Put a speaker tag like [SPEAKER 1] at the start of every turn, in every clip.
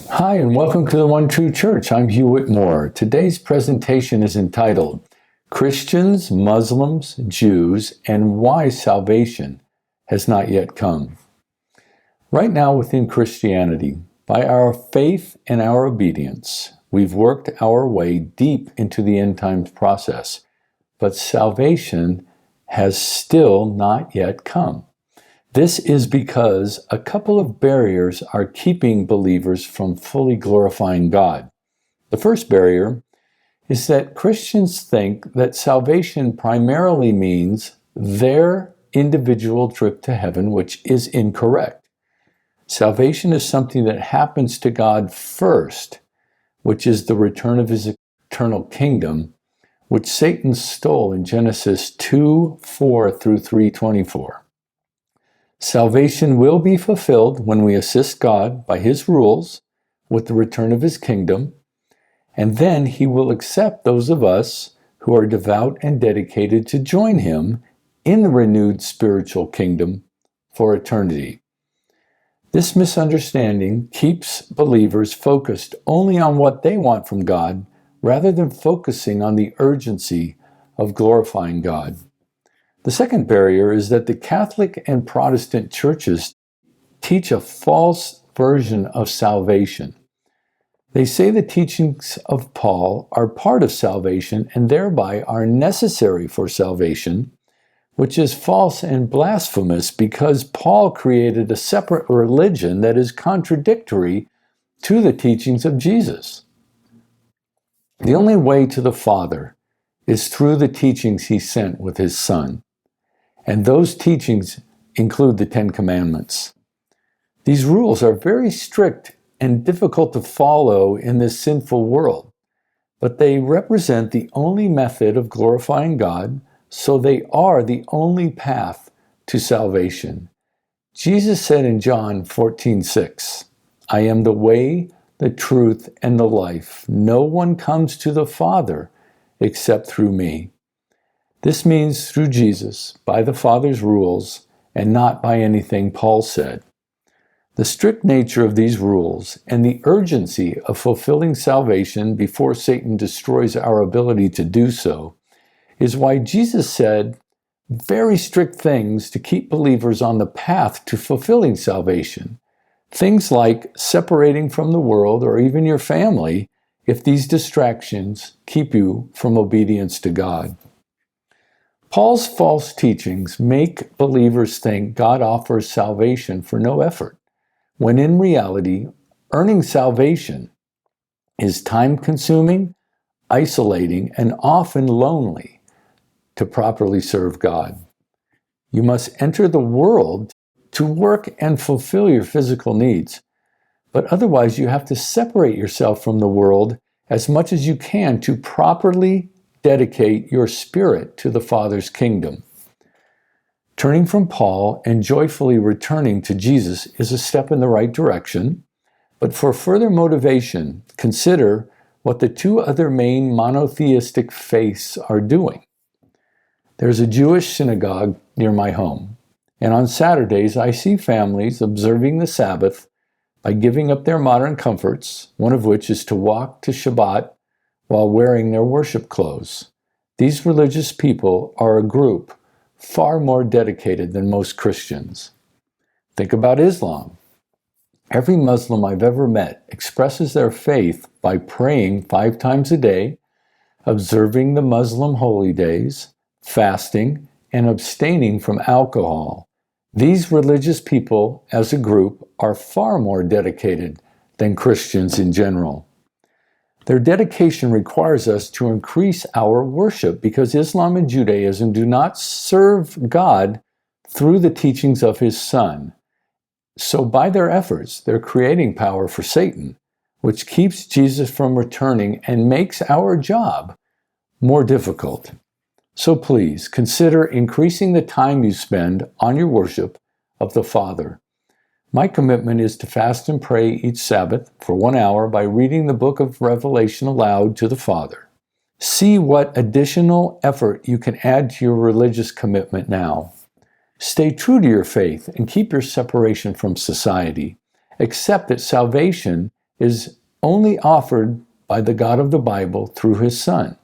[SPEAKER 1] Hi, and welcome to the One True Church. I'm Hugh Whitmore. Today's presentation is entitled Christians, Muslims, Jews, and Why Salvation Has Not Yet Come. Right now within Christianity, by our faith and our obedience, we've worked our way deep into the end times process, but salvation has still not yet come. This is because a couple of barriers are keeping believers from fully glorifying God. The first barrier is that Christians think that salvation primarily means their individual trip to heaven, which is incorrect. Salvation is something that happens to God first, which is the return of his eternal kingdom, which Satan stole in Genesis 2:4 through 3:24. Salvation will be fulfilled when we assist God by his rules with the return of his kingdom, and then he will accept those of us who are devout and dedicated to join him in the renewed spiritual kingdom for eternity. This misunderstanding keeps believers focused only on what they want from God rather than focusing on the urgency of glorifying God. The second barrier is that the Catholic and Protestant churches teach a false version of salvation. They say the teachings of Paul are part of salvation and thereby are necessary for salvation, which is false and blasphemous because Paul created a separate religion that is contradictory to the teachings of Jesus. The only way to the Father is through the teachings he sent with his Son. And those teachings include the Ten Commandments. These rules are very strict and difficult to follow in this sinful world, but they represent the only method of glorifying God, so they are the only path to salvation. Jesus said in John 14:6, I am the way, the truth, and the life. No one comes to the Father except through me. This means through Jesus, by the Father's rules, and not by anything Paul said. The strict nature of these rules and the urgency of fulfilling salvation before Satan destroys our ability to do so is why Jesus said very strict things to keep believers on the path to fulfilling salvation. Things like separating from the world or even your family if these distractions keep you from obedience to God. Paul's false teachings make believers think God offers salvation for no effort, when in reality, earning salvation is time-consuming, isolating, and often lonely to properly serve God. You must enter the world to work and fulfill your physical needs, but otherwise you have to separate yourself from the world as much as you can to properly dedicate your spirit to the Father's kingdom. Turning from Paul and joyfully returning to Jesus is a step in the right direction, but for further motivation, consider what the two other main monotheistic faiths are doing. There's a Jewish synagogue near my home, and on Saturdays I see families observing the Sabbath by giving up their modern comforts, one of which is to walk to Shabbat while wearing their worship clothes. These religious people are a group far more dedicated than most Christians. Think about Islam. Every Muslim I've ever met expresses their faith by praying 5 times a day, observing the Muslim holy days, fasting, and abstaining from alcohol. These religious people, as a group, are far more dedicated than Christians in general. Their dedication requires us to increase our worship because Islam and Judaism do not serve God through the teachings of his Son. So by their efforts, they're creating power for Satan, which keeps Jesus from returning and makes our job more difficult. So please consider increasing the time you spend on your worship of the Father. My commitment is to fast and pray each Sabbath for 1 hour by reading the book of Revelation aloud to the Father. See what additional effort you can add to your religious commitment now. Stay true to your faith and keep your separation from society. Accept that salvation is only offered by the God of the Bible through his Son,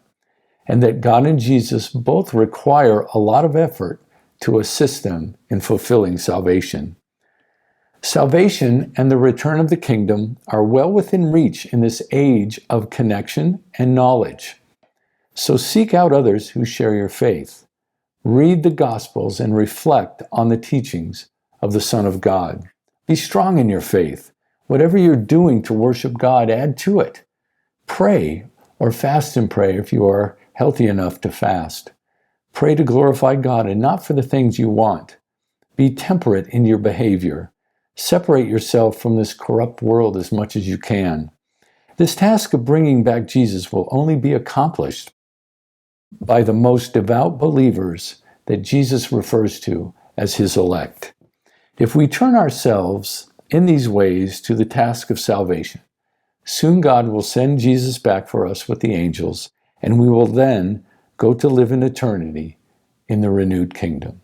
[SPEAKER 1] and that God and Jesus both require a lot of effort to assist them in fulfilling salvation. Salvation and the return of the kingdom are well within reach in this age of connection and knowledge. So seek out others who share your faith. Read the Gospels and reflect on the teachings of the Son of God. Be strong in your faith. Whatever you're doing to worship God, add to it. Pray or fast and pray if you are healthy enough to fast. Pray to glorify God and not for the things you want. Be temperate in your behavior. Separate yourself from this corrupt world as much as you can. This task of bringing back Jesus will only be accomplished by the most devout believers that Jesus refers to as his elect. If we turn ourselves in these ways to the task of salvation, soon God will send Jesus back for us with the angels, and we will then go to live in eternity in the renewed kingdom.